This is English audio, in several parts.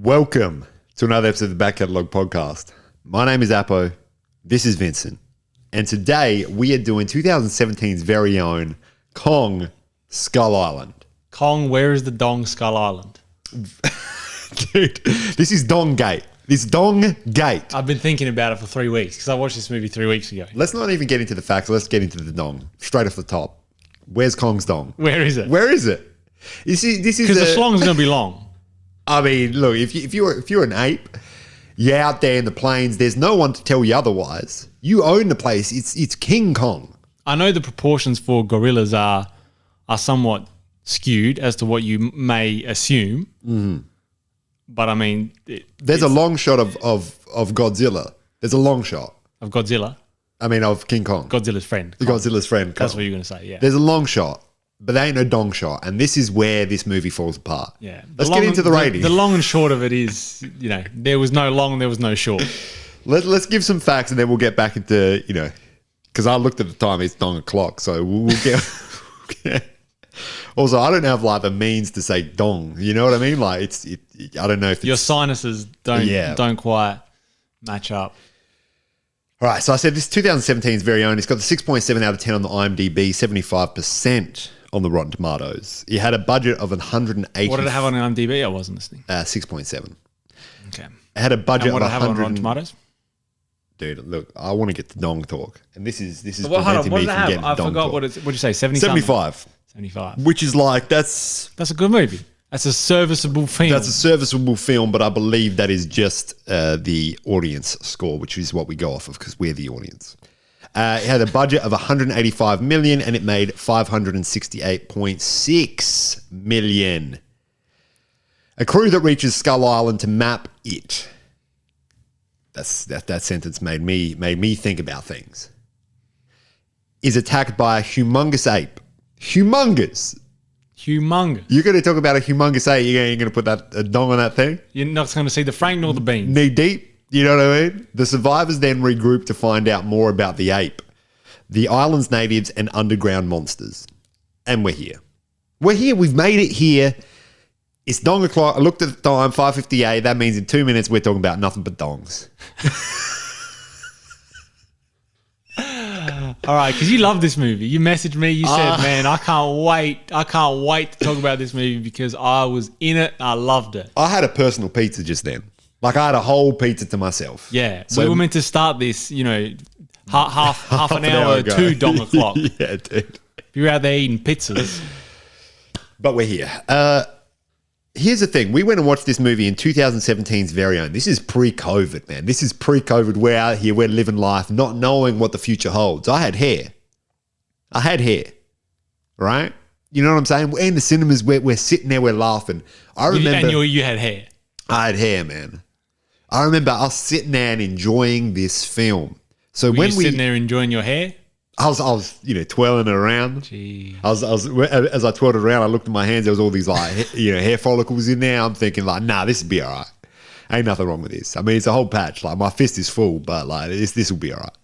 Welcome to another episode of the Back Catalogue podcast. My name is Apo. This is Vincent. And today we are doing 2017's very own Kong Skull Island. Kong, where is the Dong Skull Island? Dude, this is Dong Gate. This Dong Gate. I've been thinking about it for 3 weeks because I watched this movie 3 weeks ago. Let's not even get into the facts. Let's get into the Dong. Straight off the top. Where's Kong's Dong? Where is it? Where is it? You see, this is Because the schlong's going to be long. I mean, look, if you're an ape, you're out there in the plains, there's no one to tell you otherwise. You own the place. It's King Kong. I know the proportions for gorillas are somewhat skewed as to what you may assume. Mm. But I mean... There's a long shot of Godzilla. There's a long shot. Of Godzilla? I mean, of King Kong. Godzilla's friend. Godzilla's friend. Kong. That's what you're going to say, yeah. There's a long shot. But there ain't no dong shot. And this is where this movie falls apart. Yeah. Let's get into the rating. The long and short of it is, there was no long, there was no short. Let's give some facts and then we'll get back into, because I looked at the time, it's dong o'clock. So we'll get... Also, I don't have the means to say dong. You know what I mean? I don't know if your sinuses don't quite match up. All right. So I said this 2017's very own. It's got the 6.7 out of 10 on the IMDb, 75% on the Rotten Tomatoes. It had a budget of 180. What did it have on IMDb? I wasn't listening. 6.7. Okay. It had a budget what of 100. What did it have on Rotten Tomatoes? Dude, look, I want to get to dong talk, and this is Well, hold on. preventing What me did it from have? getting to I dong forgot talk. what did you say? 70 75. 75. Which is that's a good movie. That's a serviceable film. That's a serviceable film, but I believe that is just the audience score, which is what we go off of because we're the audience. It had a budget of 185 million and it made 568.6 million. A crew that reaches Skull Island to map it. That sentence made me think about things. Is attacked by a humongous ape. Humongous. You're going to talk about a humongous ape. You're going to put a dong on that thing? You're not going to see the frank nor the beans. Knee deep. You know what I mean? The survivors then regroup to find out more about the ape, the island's natives, and underground monsters. And we're here. We're here. We've made it here. It's dong o'clock. I looked at the time, 5:58. That means in 2 minutes we're talking about nothing but dongs. All right, because you love this movie. You messaged me. You said, man, I can't wait. I can't wait to talk about this movie because I was in it. I loved it. I had a personal pizza just then. I had a whole pizza to myself. Yeah. So we were meant to start this, half an hour to dong o'clock. Yeah, dude. You were out there eating pizzas. But we're here. Here's the thing. We went and watched this movie in 2017's very own. This is pre-COVID, man. This is pre-COVID. We're out here. We're living life, not knowing what the future holds. I had hair. Right? You know what I'm saying? We're in the cinemas. We're sitting there. We're laughing. I remember. And you had hair. I had hair, man. I remember I was sitting there and enjoying this film. So were you sitting there enjoying your hair? I was, twirling it around. Gee. As I twirled it around, I looked at my hands. There was all these hair follicles in there. I'm thinking nah, this will be all right. Ain't nothing wrong with this. I mean, it's a whole patch. My fist is full, but this will be all right.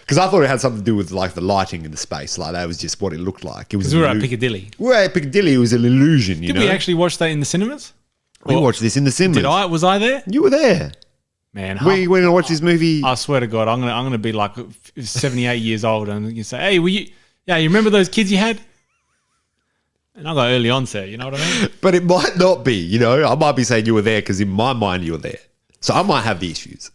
Because I thought it had something to do with the lighting in the space. That was just what it looked like. It was. Because we were at Piccadilly. We were at Piccadilly. It was an illusion. Did we actually watch that in the cinemas? We watched this in the cinemas. Was I there? You were there. Man, we went and watched this movie. I swear to God, I'm gonna be 78 years old, and you say, "Hey, you remember those kids you had?" And I got early onset. You know what I mean? But it might not be. I might be saying you were there because in my mind you were there. So I might have the issues.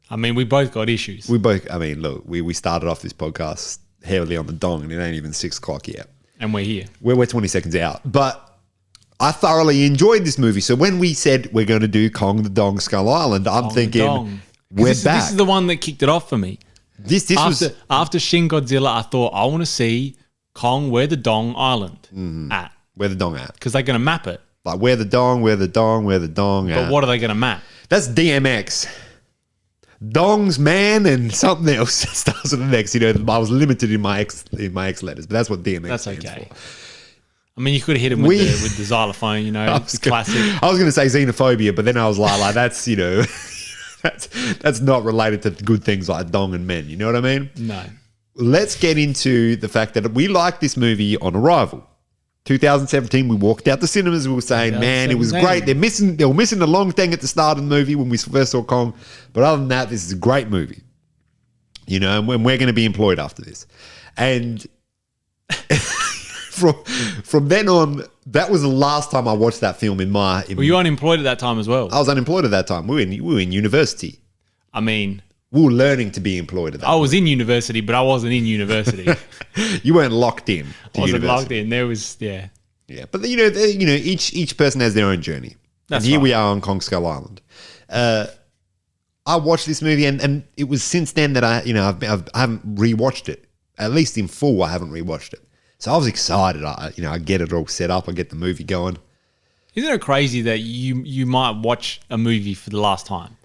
I mean, we both got issues. Look, we started off this podcast heavily on the dong, and it ain't even 6 o'clock yet, and we're here. We're 20 seconds out, but. I thoroughly enjoyed this movie. So when we said we're going to do Kong the Dong Skull Island, I'm thinking we're back. This is the one that kicked it off for me. This was after Shin Godzilla. I thought I want to see Kong where the Dong Island at. Where the dong at? Because they're going to map it. Where the dong at. But what are they going to map? That's DMX. Dongs, man, and something else starts with an X. I was limited in my X letters, but that's what DMX That's stands okay. for. I mean, you could have hit him with the xylophone, it's classic. I was going to say xenophobia, but then I was like that's, that's not related to good things like dong and men. You know what I mean? No. Let's get into the fact that we like this movie on arrival. 2017, we walked out the cinemas. We were saying, man, it was great. They were missing the long thing at the start of the movie when we first saw Kong. But other than that, this is a great movie. You know, and we're going to be employed after this. And from then on, that was the last time I watched that film Were you unemployed at that time as well? I was unemployed at that time. We were in university. I mean, we were learning to be employed at that I was in university, but I wasn't in university. You weren't locked in to I wasn't university. locked in. There was, yeah. Yeah, but you know, each person has their own journey. That's and here right. we are on Kong Skull Island. I watched this movie, and it was since then that I haven't rewatched it. At least in full, I haven't rewatched it. So I was excited. I get it all set up. I get the movie going. Isn't it crazy that you might watch a movie for the last time?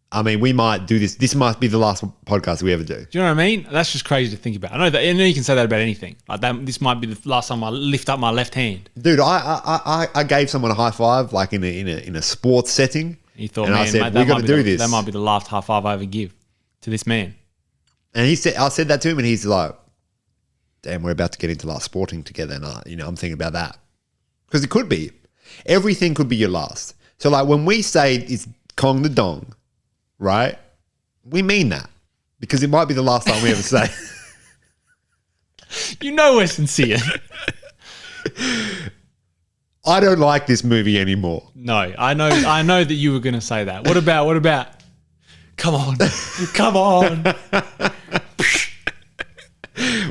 I mean, we might do this. This might be the last podcast we ever do. Do you know what I mean? That's just crazy to think about. I know you can say that about anything. Like that, this might be the last time I lift up my left hand. Dude, I gave someone a high five like in a sports setting. You thought, and man, I said, mate, we got to do this. That might be the last high five I ever give to this man. And I said that to him, and he's like, damn, we're about to get into like sporting together. And I'm thinking about that. Because it could be. Everything could be your last. So like when we say it's Kong the Dong, right? We mean that. Because it might be the last time we ever say. You know we're sincere. I don't like this movie anymore. No, I know that you were going to say that. What about? Come on.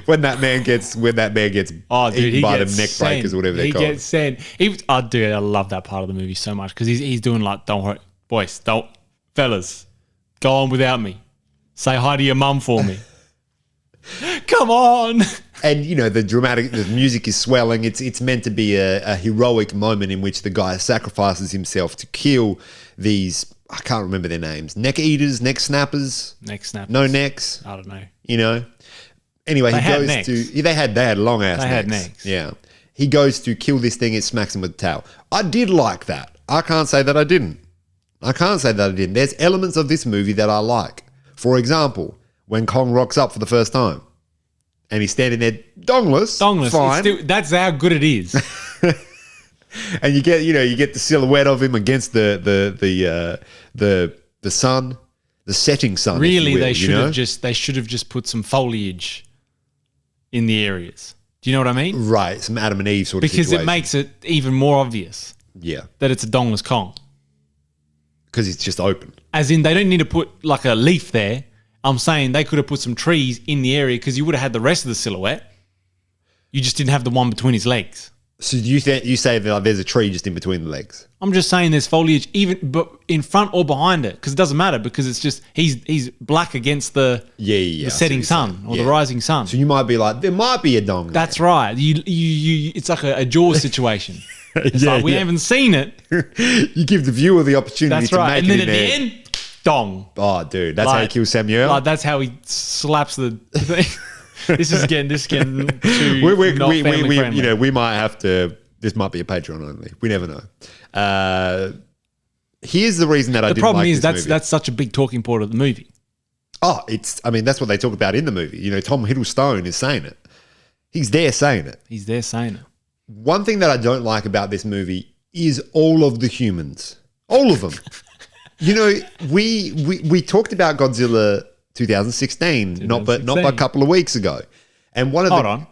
When that man gets Oh, dude, eaten by the neck breakers or whatever they call it. He gets sent. Dude, I love that part of the movie so much because he's doing like, don't worry, boys, fellas, go on without me. Say hi to your mum for me. Come on. And the music is swelling. It's meant to be a heroic moment in which the guy sacrifices himself to kill these, I can't remember their names, neck eaters, neck snappers. Neck snappers. No necks. I don't know. Anyway, They he had goes necks. they had long ass necks. They had necks. Yeah. He goes to kill this thing, it smacks him with a towel. I did like that. I can't say that I didn't. There's elements of this movie that I like. For example, when Kong rocks up for the first time and he's standing there dongless. Fine. That's how good it is. And you get the silhouette of him against the sun, the setting sun. Really, if you will, they should have just put some foliage in the areas. Do you know what I mean? Right, some Adam and Eve sort of Because situation. it makes it even more obvious Yeah, that it's a dongless Kong. because it's just open. As in, they don't need to put like a leaf there. I'm saying they could have put some trees in the area because you would have had the rest of the silhouette. You just didn't have the one between his legs. So you say that there's a tree just in between the legs? I'm just saying there's foliage but in front or behind it because it doesn't matter because it's just he's black against the setting sun or the rising sun. So you might be like, there might be a dong. That's right. You it's like a Jaws situation. It's like we haven't seen it. You give the viewer the opportunity That's to right. make And it then in at there. the end, dong. Oh, dude, that's how he kills Samuel. Like that's how he slaps the thing. This is getting too not family friendly. we might have to. This might be a Patreon only. We never know. Here's the reason that I didn't like this movie. The problem is that's such a big talking point of the movie. Oh, that's what they talk about in the movie. Tom Hiddleston is saying it. He's there saying it. He's there saying it. One thing that I don't like about this movie is all of the humans. All of them. We talked about Godzilla 2016, not but a couple of weeks ago. And one of Hold on.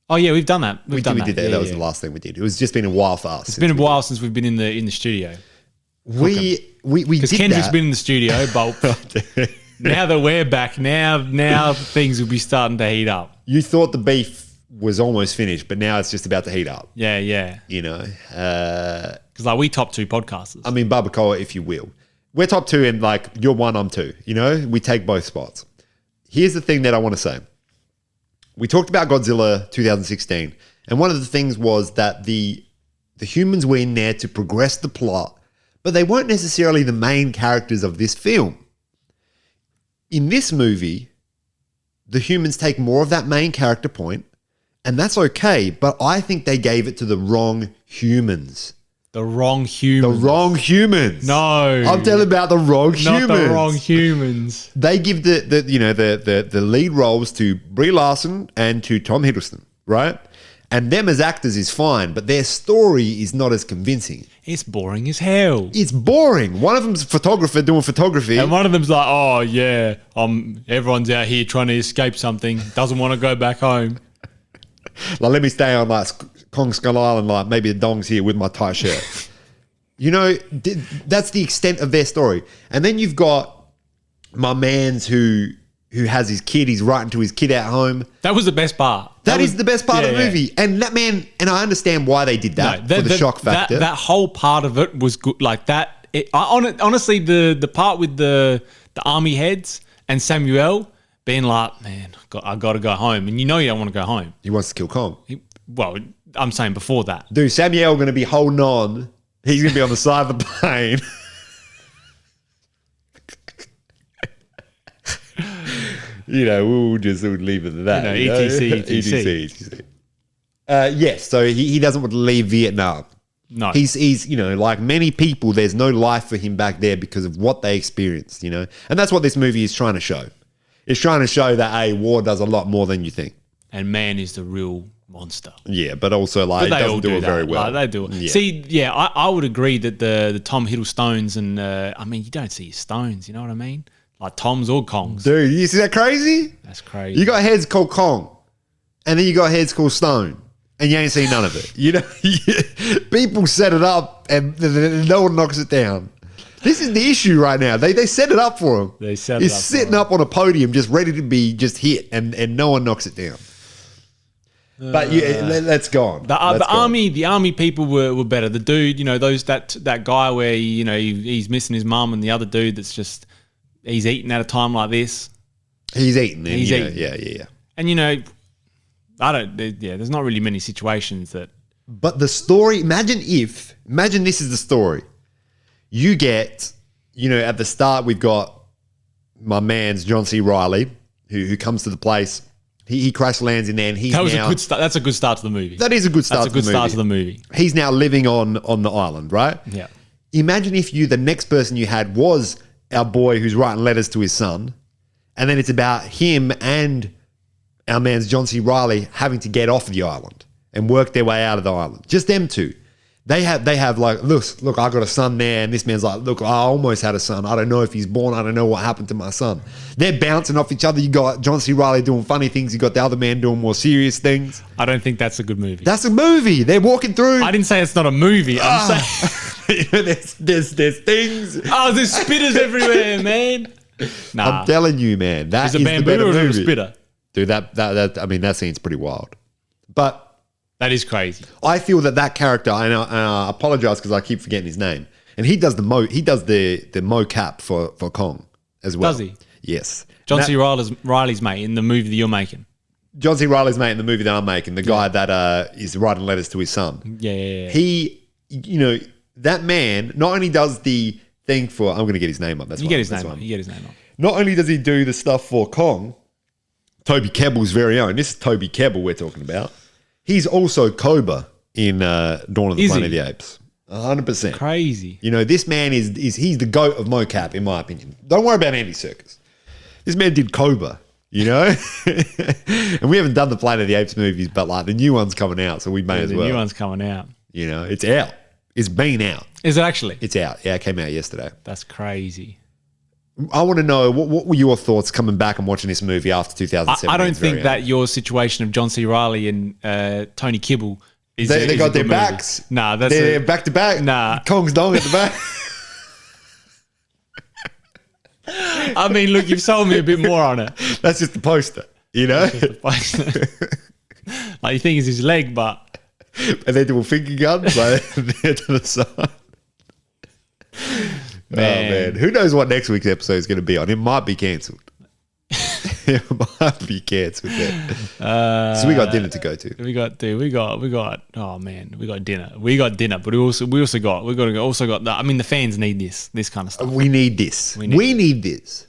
Oh yeah, we've done that. We did that. Yeah, that was the last thing we did. It was just been a while for us. It's been a while since we've been in the studio. We Because did Kendrick's that. been in the studio, but now that we're back, now things will be starting to heat up. You thought the beef was almost finished, but now it's just about to heat up. Yeah. Because like we top 2 podcasters. I mean, barbacoa, if you will. We're top 2 and like you're 1, I'm 2. We take both spots. Here's the thing that I want to say. We talked about Godzilla 2016, and one of the things was that the humans were in there to progress the plot, but they weren't necessarily the main characters of this film. In this movie, the humans take more of that main character point, and that's okay, but I think they gave it to the wrong humans. The wrong humans. The wrong humans. No. I'm telling about the wrong humans. Not the wrong humans. They give the lead roles to Brie Larson and to Tom Hiddleston, right? And them as actors is fine, but their story is not as convincing. It's boring as hell. It's boring. One of them's a photographer doing photography. And one of them's like, oh, yeah, everyone's out here trying to escape something, doesn't want to go back home. Like, let me stay on like Kong Skull Island, like maybe the dong's here with my tight shirt. You know, that's the extent of their story. And then you've got my man's who has his kid, he's writing to his kid at home. That was the best part. That is the best part of the movie. And that man, and I understand why they did that, for the shock factor. That whole part of it was good. Like that, honestly, the part with the army heads and Samuel being like, man, I got to go home. And you know you don't want to go home. He wants to kill Kong. Well, I'm saying before that. Dude, Samuel going to be holding on. He's going to be on the side of the plane. You know, we'll leave it at that. You know, etc. Yes, so he doesn't want to leave Vietnam. No. He's, you know, like many people, there's no life for him back there because of what they experienced, you know. And that's what this movie is trying to show. It's trying to show that, hey, war does a lot more than you think. And man is the real monster. Yeah, but also, like, it doesn't do it very well. Like, they do it. Yeah. See, yeah, I would agree that the Tom Hiddlestones and, I mean, you don't see his stones, you know what I mean? Like Tom's or Kong's. Dude, you see that crazy? That's crazy. You got heads called Kong, and then you got heads called Stone, and you ain't seen none of it. You know, people set it up, and no one knocks it down. This is the issue right now. They set it up for him. They set it He's up sitting up on a podium, just ready to be just hit, and no one knocks it down. But let's go on. The army people were better. The dude, you know, that guy where he's missing his mum, and the other dude that's just. He's eating at a time like this. He's eating. He's eating. Yeah. And, you know, there's not really many situations that. But the story, imagine this is the story. You get, you know, at the start, we've got my man's John C. Reilly, who comes to the place. He crash lands in there, and a good start. That's a good start to the movie. That is a good start. That's a good start to the movie. He's now living on the island, right? Yeah. Imagine if the next person you had was our boy who's writing letters to his son, and then it's about him and our man's John C. Reilly having to get off the island and work their way out of the island. Just them two. They have like, look, I got a son there, and this man's like, look, I almost had a son. I don't know if he's born. I don't know what happened to my son. They're bouncing off each other. You got John C. Reilly doing funny things. You got the other man doing more serious things. I don't think that's a good movie. That's a movie. They're walking through. I didn't say it's not a movie. I'm saying there's things. Oh, there's spitters everywhere, man. Nah. I'm telling you, man. That is a bamboo the better or movie. a spitter? Dude, I mean, that scene's pretty wild. But that is crazy. I feel that character, and I apologize because I keep forgetting his name, and he does the mocap for Kong as well. Does he? Yes. John C. Reilly's mate in the movie that you're making. John C. Reilly's mate in the movie that I'm making, the guy that is writing letters to his son. Yeah. He, you know, that man not only does the thing for, I'm going to get his name up. You get his name up. Not only does he do the stuff for Kong, Toby Kebbell's very own. This is Toby Kebbell we're talking about. He's also Cobra in Dawn of the Planet of the Apes. 100%. Crazy. You know, this man he's the GOAT of mocap, in my opinion. Don't worry about Andy Serkis. This man did Cobra, you know? And we haven't done the Planet of the Apes movies, but like the new one's coming out, so we may as well. The new one's coming out. You know, it's out. It's been out. Is it actually? It's out. Yeah, it came out yesterday. That's crazy. I want to know, what were your thoughts coming back and watching this movie after 2007? I don't think that your situation of John C. Reilly and Tony Kibble is They got their movie. backs. Nah, they're back to back. Nah. Kong's dong at the back. I mean, look, you've sold me a bit more on it. That's just the poster, you know? Like, you think it's his leg, but... And they're doing finger guns like there to the side. Man. Oh, man. Who knows what next week's episode is going to be on? It might be cancelled. It might be cancelled. So we got dinner to go to. We got dinner. We got dinner, but we also got the, I mean, the fans need this kind of stuff. We need this. We need this.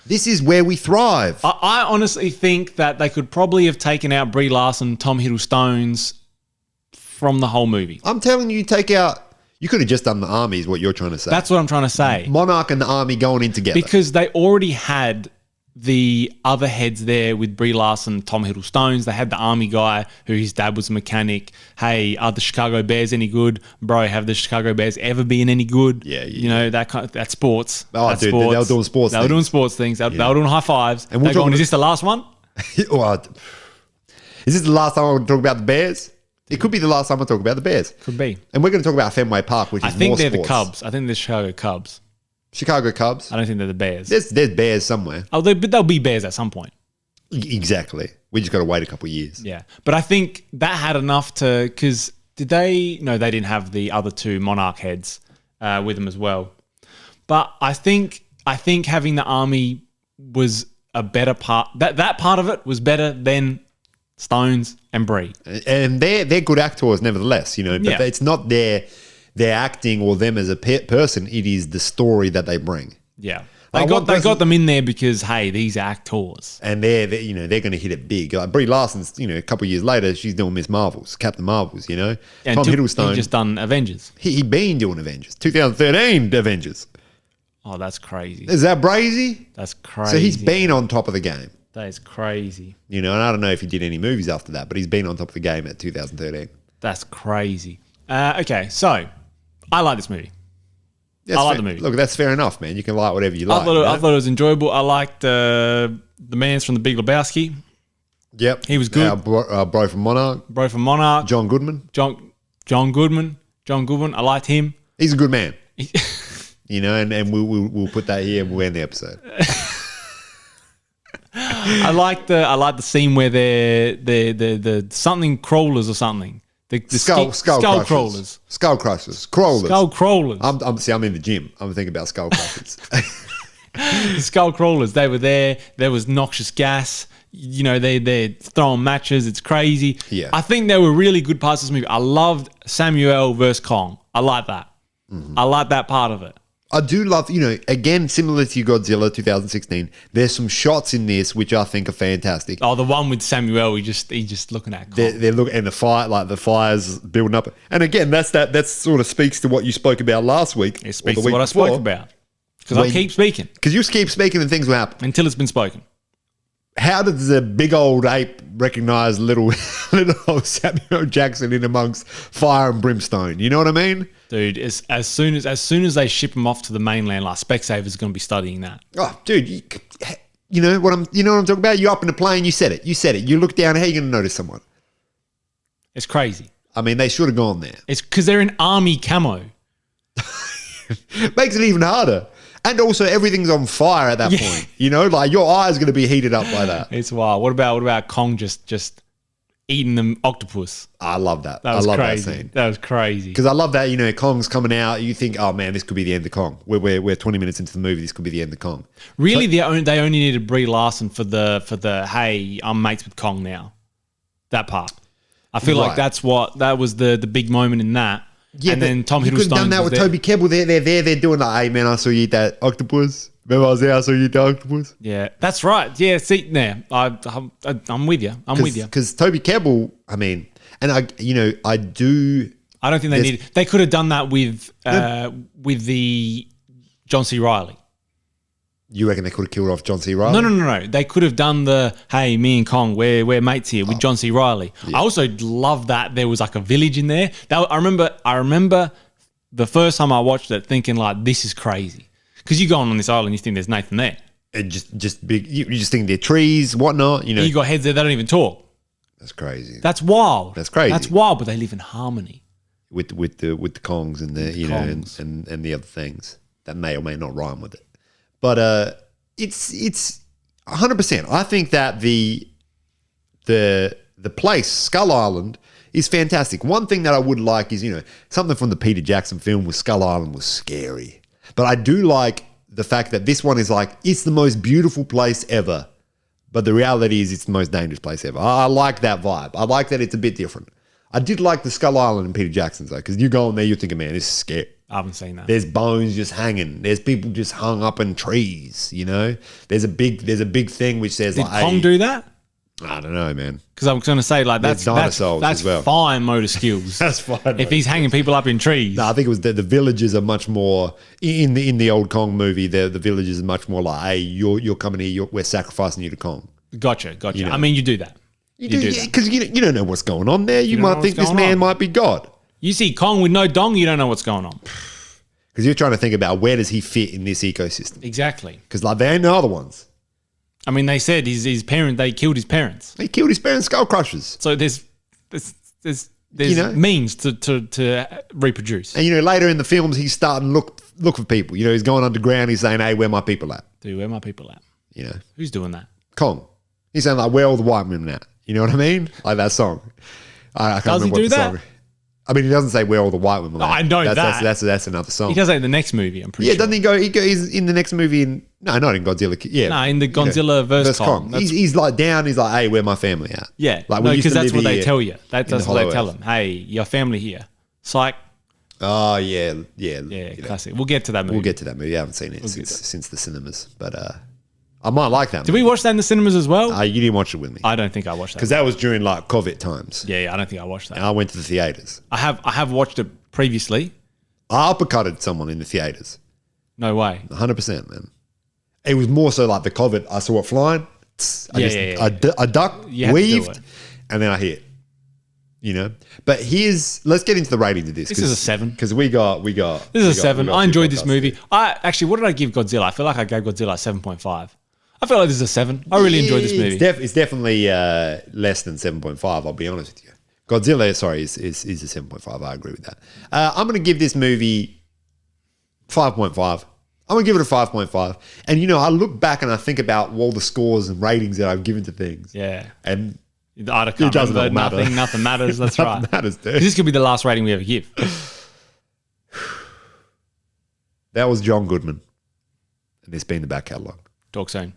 This is where we thrive. I honestly think that they could probably have taken out Brie Larson, Tom Hiddlestones from the whole movie. I'm telling you, you could have just done the army is what you're trying to say. That's what I'm trying to say. Monarch and the army going in together. Because they already had the other heads there with Brie Larson, Tom Hiddleston's. They had the army guy who his dad was a mechanic. Hey, are the Chicago Bears any good? Bro, have the Chicago Bears ever been any good? Yeah. You know, that's sports. Oh, That's dude, sports. they were doing sports They were things. doing sports things. They were doing high fives. And we're They're going, talking- is this the last one? Well, is this the last time I want to talk about the Bears? It could be the last time I talk about the Bears. Could be. And we're going to talk about Fenway Park, which is I think more they're sports. the Cubs. I think they're Chicago Cubs. Chicago Cubs. I don't think they're the Bears. There's Bears somewhere. Oh, but they'll be Bears at some point. Exactly. We just got to wait a couple of years. Yeah. But I think that had enough to, because did they? No, they didn't have the other two Monarch heads with them as well. But I think having the army was a better part. That part of it was better than Stones and Brie. And they're good actors nevertheless, you know, but Yeah. it's not their acting or them as a person. It is the story that they bring. Yeah. Like They got them in there because, hey, these are actors. And they're going to hit it big. Like Brie Larson's, you know, a couple of years later, she's doing Miss Marvels, Captain Marvels, you know. And Tom he Hiddleston, just done Avengers. he been doing Avengers. 2013 Avengers. Oh, that's crazy. Is that brazy? That's crazy. So he's been on top of the game. That is crazy. You know, and I don't know if he did any movies after that, but he's been on top of the game at 2013. That's crazy. Okay, so I like this movie. That's I like fair. the movie. Look, that's fair enough, man. You can like whatever you like. I thought it was enjoyable. I liked the man's from The Big Lebowski. Yep. He was good. Bro from Monarch. Bro from Monarch. John Goodman. John Goodman. I liked him. He's a good man. You know, and we'll put that here and we'll end the episode. I like the scene where they're something crawlers or something. The Skull crawlers. Skull crushers. Crawlers. Skull crawlers. I'm in the gym. I'm thinking about skull crushers. The skull crawlers. They were there. There was noxious gas. You know, they're throwing matches. It's crazy. Yeah. I think there were really good parts of this movie. I loved Samuel versus Kong. I like that. Mm-hmm. I like that part of it. I do love, you know, again, similar to Godzilla 2016, there's some shots in this which I think are fantastic. Oh, the one with Samuel, he's just looking at Kong. They're looking, and the fire, like the fire's building up. And again, that sort of speaks to what you spoke about last week. It speaks to what I spoke about. Because I keep speaking. Because you keep speaking and things will happen. Until it's been spoken. How does the big old ape recognize little old Samuel Jackson in amongst fire and brimstone? You know what I mean? Dude, as soon as they ship him off to the mainland, like Specsavers going to be studying that. Oh, dude, you know what I'm talking about? You're up in a plane, you said it. You look down, how are you going to notice someone? It's crazy. I mean, they should have gone there. It's because they're in army camo. Makes it even harder. And also, everything's on fire at that point. You know, like your eye's going to be heated up by that. It's wild. What about Kong just eating the octopus? I love that. That was I love crazy. that scene. That was crazy. Because I love that, you know, Kong's coming out. You think, oh man, this could be the end of Kong. We're 20 minutes into the movie. This could be the end of Kong. Really, they only needed Brie Larson for the hey, I'm mates with Kong now. That part. I feel like that was the big moment in that. Yeah, and then Tom you could have Hiddleston done that with Toby Kebbell. They're doing like, hey man, I saw you eat that octopus. Remember I was there, I saw you eat the octopus. Yeah, that's right. Yeah, see, there, I'm with you. I'm with you. Because Toby Kebbell, I mean, and I do. I don't think they needed. They could have done that with the John C. Reilly. You reckon they could have killed off John C. Reilly? No. They could have done the hey, me and Kong, we're mates here with John C. Reilly. Yeah. I also love that there was like a village in there. I remember the first time I watched it thinking like, this is crazy. Because you go on this island, you think there's Nathan there. And just big. You just think they're trees, whatnot. You know, and you got heads there that don't even talk. That's crazy. That's wild. That's crazy. That's wild, but they live in harmony with the Kongs and the and the other things that may or may not rhyme with it. But it's 100%. I think that the place Skull Island is fantastic. One thing that I would like is, you know, something from the Peter Jackson film with Skull Island was scary. But I do like the fact that this one is like, it's the most beautiful place ever. But the reality is it's the most dangerous place ever. I like that vibe. I like that it's a bit different. I did like the Skull Island and Peter Jackson's though, because you go in there, you're thinking, man, this is scary. I haven't seen that. There's bones just hanging. There's people just hung up in trees, you know? There's a big thing which says Did like, Kong do that? I don't know, man. Because I'm going to say, like, that's dinosaurs as well. fine motor skills. That's fine. If he's hanging people up in trees. No, I think it was the villagers are much more in the old Kong movie. The villagers are much more like, hey, you're coming here. We're sacrificing you to Kong. Gotcha. You know. I mean, you do that. You do that. Because you don't know what's going on there. You don't know might think what's this going man on. might be God. You see Kong with no dong, you don't know what's going on. Because you're trying to think about where does he fit in this ecosystem. Exactly. Because like there ain't no other ones. I mean, they said his parent, they killed his parents. He killed his parents' skull crushers. So there's You know? means to reproduce. And later in the films, he's starting to look for people. He's going underground. He's saying, "Hey, where my people at?" Dude, where my people at? Who's doing that? Kong. He's saying like, "Where all the white women at?" You know what I mean? Like that song. I can't Does he remember do what the that? song. I mean, he doesn't say where all the white women are. I know that. That's another song. He does that in the next movie, I'm pretty Yeah, sure. doesn't he go? He's in the next movie. No, not in Godzilla. Yeah, No, in the Godzilla versus Kong. He's like down. He's like, "Hey, where my family at?" Yeah, like no, we used because to that's live what they here tell you. That's in the what they Hollow tell Earth. them. Hey, your family here. It's like, Oh yeah. classic. We'll get to that movie. We'll get to that movie. I haven't seen it since the cinemas, but I might like that. Did we watch that in the cinemas as well? You didn't watch it with me I don't think I watched that. because that was during like COVID times. Yeah, I don't think I watched that. And I went to the theaters. I have watched it previously. I uppercutted someone in the theaters. No way. 100%, man. It was more so like the COVID. I saw it flying. I ducked, You had to do weaved, it. and then I hit. But let's get into the rating of this. This is a 7. Because we got. This is a 7. I enjoyed this movie. What did I give Godzilla? I feel like I gave Godzilla a 7.5. I feel like this is a 7. I really enjoyed this movie. It's definitely less than 7.5. I'll be honest with you. Godzilla, is a 7.5. I agree with that. I'm going to give this movie 5.5. I'm going to give it a 5.5. And, I look back and I think about all the scores and ratings that I've given to things. Yeah. And I can't doesn't remember. matter. Nothing matters. That's right. Nothing matters, dude. This could be the last rating we ever give. That was John Goodman. And this been the Back Catalogue. Talk soon.